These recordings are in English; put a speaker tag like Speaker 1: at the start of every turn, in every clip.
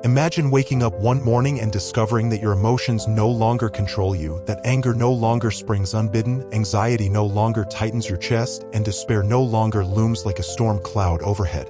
Speaker 1: Imagine waking up one morning and discovering that your emotions no longer control you, that anger no longer springs unbidden, anxiety no longer tightens your chest, and despair no longer looms like a storm cloud overhead.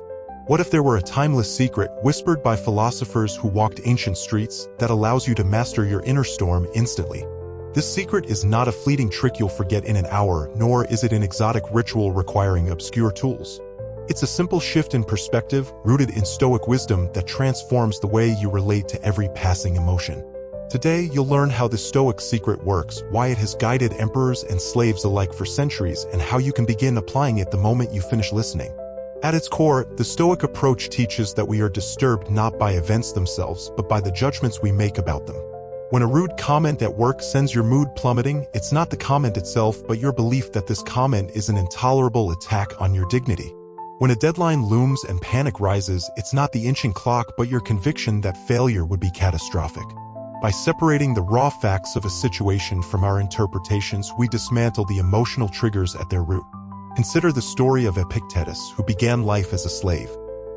Speaker 1: What if there were a timeless secret, whispered by philosophers who walked ancient streets, that allows you to master your inner storm instantly? This secret is not a fleeting trick you'll forget in an hour, nor is it an exotic ritual requiring obscure tools. It's a simple shift in perspective, rooted in Stoic wisdom that transforms the way you relate to every passing emotion. Today, you'll learn how the Stoic secret works, why it has guided emperors and slaves alike for centuries, and how you can begin applying it the moment you finish listening. At its core, the Stoic approach teaches that we are disturbed not by events themselves, but by the judgments we make about them. When a rude comment at work sends your mood plummeting, it's not the comment itself, but your belief that this comment is an intolerable attack on your dignity. When a deadline looms and panic rises, it's not the inching clock, but your conviction that failure would be catastrophic. By separating the raw facts of a situation from our interpretations, we dismantle the emotional triggers at their root. Consider the story of Epictetus, who began life as a slave.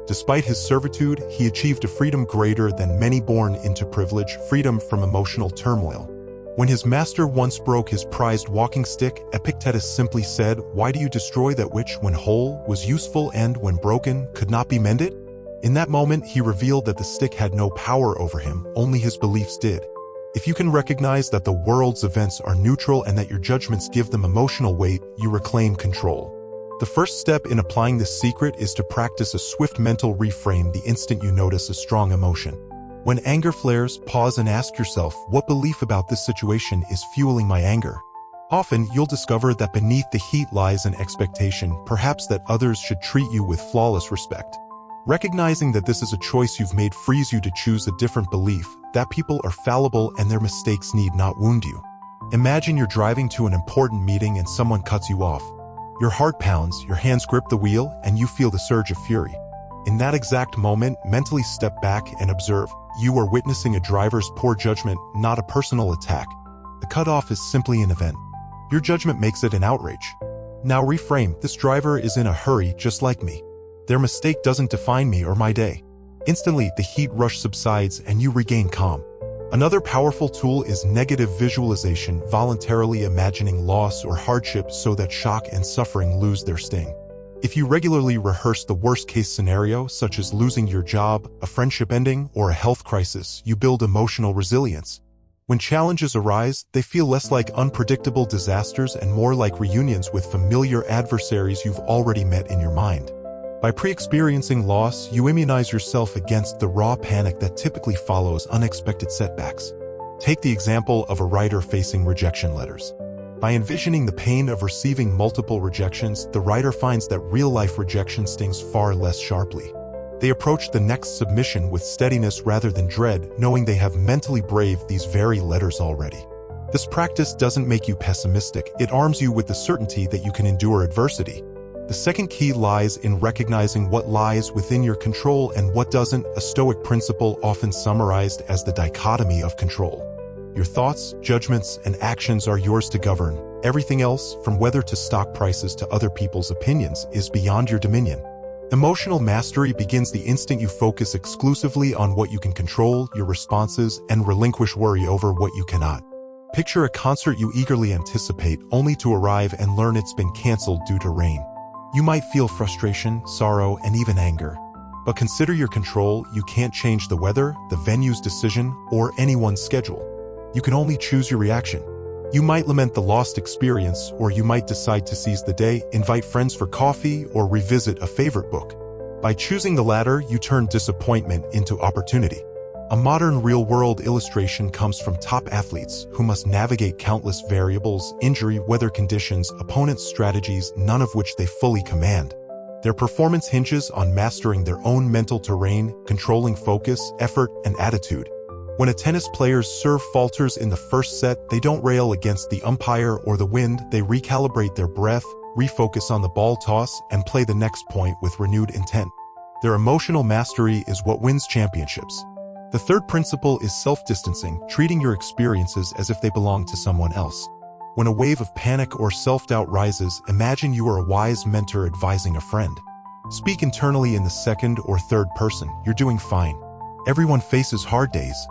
Speaker 1: Despite his servitude, he achieved a freedom greater than many born into privilege, freedom from emotional turmoil. When his master once broke his prized walking stick, Epictetus simply said, "Why do you destroy that which, when whole, was useful and, when broken, could not be mended?" In that moment, he revealed that the stick had no power over him, only his beliefs did. If you can recognize that the world's events are neutral and that your judgments give them emotional weight, you reclaim control. The first step in applying this secret is to practice a swift mental reframe the instant you notice a strong emotion. When anger flares, pause and ask yourself, what belief about this situation is fueling my anger? Often, you'll discover that beneath the heat lies an expectation, perhaps that others should treat you with flawless respect. Recognizing that this is a choice you've made frees you to choose a different belief, that people are fallible and their mistakes need not wound you. Imagine you're driving to an important meeting and someone cuts you off. Your heart pounds, your hands grip the wheel, and you feel the surge of fury. In that exact moment, mentally step back and observe. You are witnessing a driver's poor judgment, not a personal attack. The cutoff is simply an event. Your judgment makes it an outrage. Now reframe, this driver is in a hurry just like me. Their mistake doesn't define me or my day. Instantly, the heat rush subsides and you regain calm. Another powerful tool is negative visualization, voluntarily imagining loss or hardship so that shock and suffering lose their sting. If you regularly rehearse the worst-case scenario, such as losing your job, a friendship ending, or a health crisis, you build emotional resilience. When challenges arise, they feel less like unpredictable disasters and more like reunions with familiar adversaries you've already met in your mind. By pre-experiencing loss, you immunize yourself against the raw panic that typically follows unexpected setbacks. Take the example of a writer facing rejection letters. By envisioning the pain of receiving multiple rejections, the writer finds that real-life rejection stings far less sharply. They approach the next submission with steadiness rather than dread, knowing they have mentally braved these very letters already. This practice doesn't make you pessimistic, it arms you with the certainty that you can endure adversity. The second key lies in recognizing what lies within your control and what doesn't, a Stoic principle often summarized as the dichotomy of control. Your thoughts, judgments, and actions are yours to govern. Everything else, from weather to stock prices to other people's opinions, is beyond your dominion. Emotional mastery begins the instant you focus exclusively on what you can control, your responses, and relinquish worry over what you cannot. Picture a concert you eagerly anticipate, only to arrive and learn it's been canceled due to rain. You might feel frustration, sorrow, and even anger. But consider your control. You can't change the weather, the venue's decision, or anyone's schedule. You can only choose your reaction. You might lament the lost experience, or you might decide to seize the day, invite friends for coffee, or revisit a favorite book. By choosing the latter, you turn disappointment into opportunity. A modern real-world illustration comes from top athletes who must navigate countless variables, injury, weather conditions, opponents' strategies, none of which they fully command. Their performance hinges on mastering their own mental terrain, controlling focus, effort, and attitude. When a tennis player's serve falters in the first set, they don't rail against the umpire or the wind, they recalibrate their breath, refocus on the ball toss, and play the next point with renewed intent. Their emotional mastery is what wins championships. The third principle is self-distancing, treating your experiences as if they belong to someone else. When a wave of panic or self-doubt rises, imagine you are a wise mentor advising a friend. Speak internally in the second or third person, "You're doing fine. Everyone faces hard days.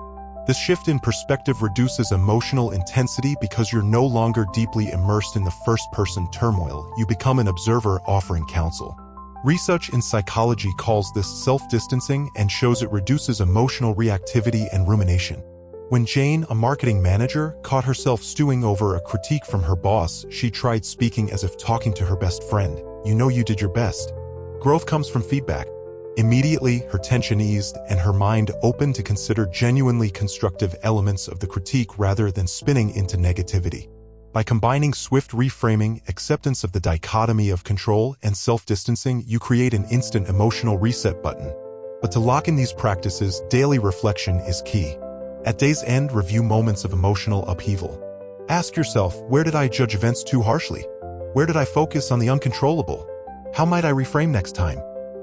Speaker 1: This shift in perspective reduces emotional intensity because you're no longer deeply immersed in the first-person turmoil. You become an observer offering counsel. Research in psychology calls this self-distancing and shows it reduces emotional reactivity and rumination. When Jane, a marketing manager, caught herself stewing over a critique from her boss, she tried speaking as if talking to her best friend. "You know you did your best." Growth comes from feedback. Immediately, her tension eased and her mind opened to consider genuinely constructive elements of the critique rather than spinning into negativity. By combining swift reframing, acceptance of the dichotomy of control, and self-distancing, you create an instant emotional reset button. But to lock in these practices, daily reflection is key. At day's end, review moments of emotional upheaval. Ask yourself, where did I judge events too harshly? Where did I focus on the uncontrollable? How might I reframe next time?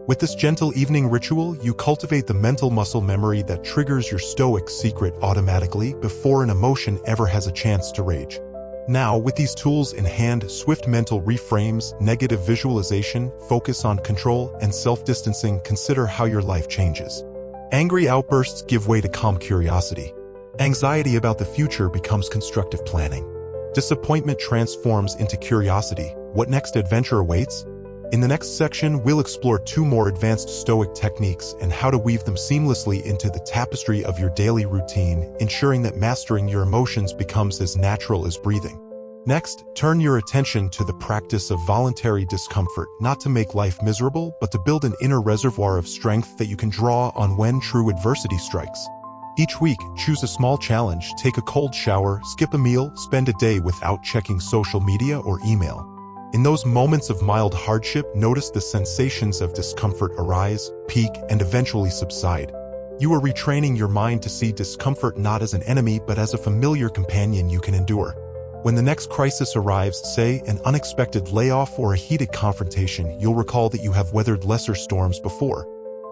Speaker 1: With this gentle evening ritual, you cultivate the mental muscle memory that triggers your Stoic secret automatically before an emotion ever has a chance to rage. Now, with these tools in hand, swift mental reframes, negative visualization, focus on control, and self-distancing, consider how your life changes. Angry outbursts give way to calm curiosity. Anxiety about the future becomes constructive planning. Disappointment transforms into curiosity. What next adventure awaits? In the next section, we'll explore 2 more advanced Stoic techniques and how to weave them seamlessly into the tapestry of your daily routine, ensuring that mastering your emotions becomes as natural as breathing. Next, turn your attention to the practice of voluntary discomfort, not to make life miserable, but to build an inner reservoir of strength that you can draw on when true adversity strikes. Each week, choose a small challenge, take a cold shower, skip a meal, spend a day without checking social media or email. In those moments of mild hardship, notice the sensations of discomfort arise, peak, and eventually subside. You are retraining your mind to see discomfort not as an enemy but as a familiar companion you can endure. When the next crisis arrives, say an unexpected layoff or a heated confrontation, you'll recall that you have weathered lesser storms before.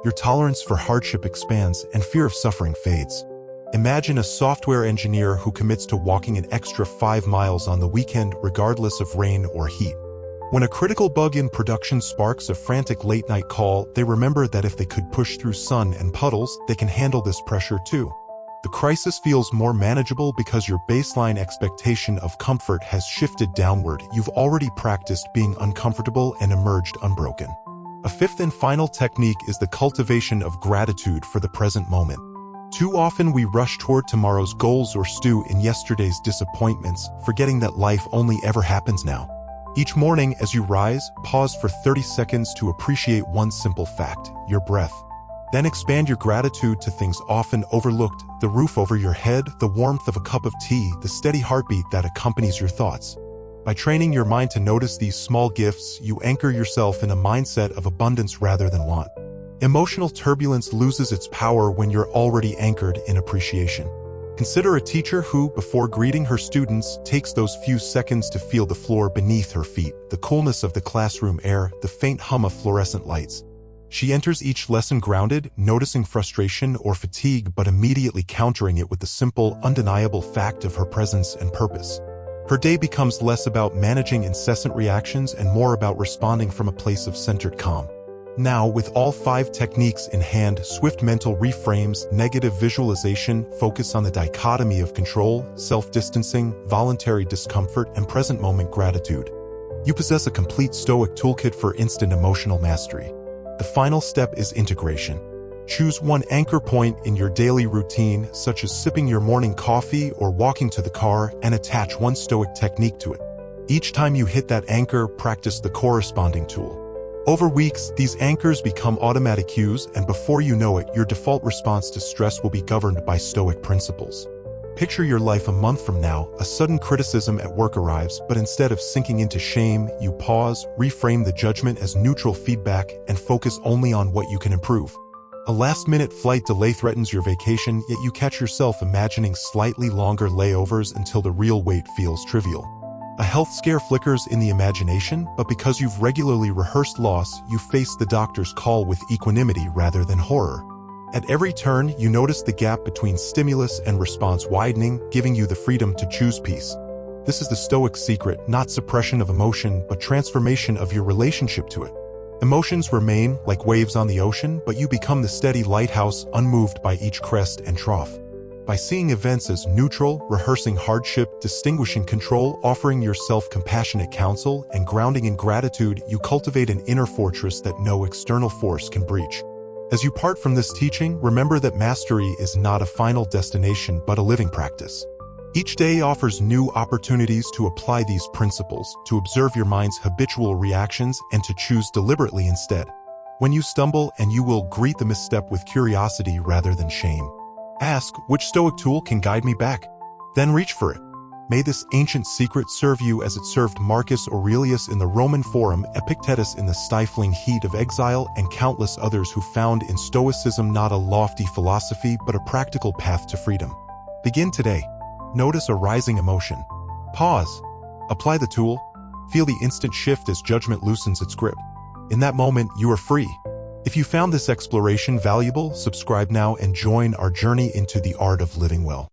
Speaker 1: Your tolerance for hardship expands and fear of suffering fades. Imagine a software engineer who commits to walking an extra 5 miles on the weekend regardless of rain or heat. When a critical bug in production sparks a frantic late-night call, they remember that if they could push through sun and puddles, they can handle this pressure too. The crisis feels more manageable because your baseline expectation of comfort has shifted downward. You've already practiced being uncomfortable and emerged unbroken. A 5th and final technique is the cultivation of gratitude for the present moment. Too often we rush toward tomorrow's goals or stew in yesterday's disappointments, forgetting that life only ever happens now. Each morning, as you rise, pause for 30 seconds to appreciate one simple fact, your breath. Then expand your gratitude to things often overlooked, the roof over your head, the warmth of a cup of tea, the steady heartbeat that accompanies your thoughts. By training your mind to notice these small gifts, you anchor yourself in a mindset of abundance rather than want. Emotional turbulence loses its power when you're already anchored in appreciation. Consider a teacher who, before greeting her students, takes those few seconds to feel the floor beneath her feet, the coolness of the classroom air, the faint hum of fluorescent lights. She enters each lesson grounded, noticing frustration or fatigue but immediately countering it with the simple, undeniable fact of her presence and purpose. Her day becomes less about managing incessant reactions and more about responding from a place of centered calm. Now, with all 5 techniques in hand, swift mental reframes, negative visualization, focus on the dichotomy of control, self-distancing, voluntary discomfort, and present-moment gratitude, you possess a complete Stoic toolkit for instant emotional mastery. The final step is integration. Choose one anchor point in your daily routine, such as sipping your morning coffee or walking to the car, and attach one Stoic technique to it. Each time you hit that anchor, practice the corresponding tool. Over weeks, these anchors become automatic cues, and before you know it, your default response to stress will be governed by Stoic principles. Picture your life a month from now. A sudden criticism at work arrives, but instead of sinking into shame, you pause, reframe the judgment as neutral feedback, and focus only on what you can improve. A last-minute flight delay threatens your vacation, yet you catch yourself imagining slightly longer layovers until the real wait feels trivial. A health scare flickers in the imagination, but because you've regularly rehearsed loss, you face the doctor's call with equanimity rather than horror. At every turn, you notice the gap between stimulus and response widening, giving you the freedom to choose peace. This is the Stoic secret, not suppression of emotion, but transformation of your relationship to it. Emotions remain like waves on the ocean, but you become the steady lighthouse, unmoved by each crest and trough. By seeing events as neutral, rehearsing hardship, distinguishing control, offering yourself compassionate counsel, and grounding in gratitude, you cultivate an inner fortress that no external force can breach. As you part from this teaching, remember that mastery is not a final destination but a living practice. Each day offers new opportunities to apply these principles, to observe your mind's habitual reactions, and to choose deliberately instead. When you stumble, and you will greet the misstep with curiosity rather than shame. Ask, which Stoic tool can guide me back? Then reach for it. May this ancient secret serve you as it served Marcus Aurelius in the Roman Forum, Epictetus in the stifling heat of exile, and countless others who found in Stoicism not a lofty philosophy but a practical path to freedom. Begin today. Notice a rising emotion. Pause. Apply the tool. Feel the instant shift as judgment loosens its grip. In that moment, you are free. If you found this exploration valuable, subscribe now and join our journey into the art of living well.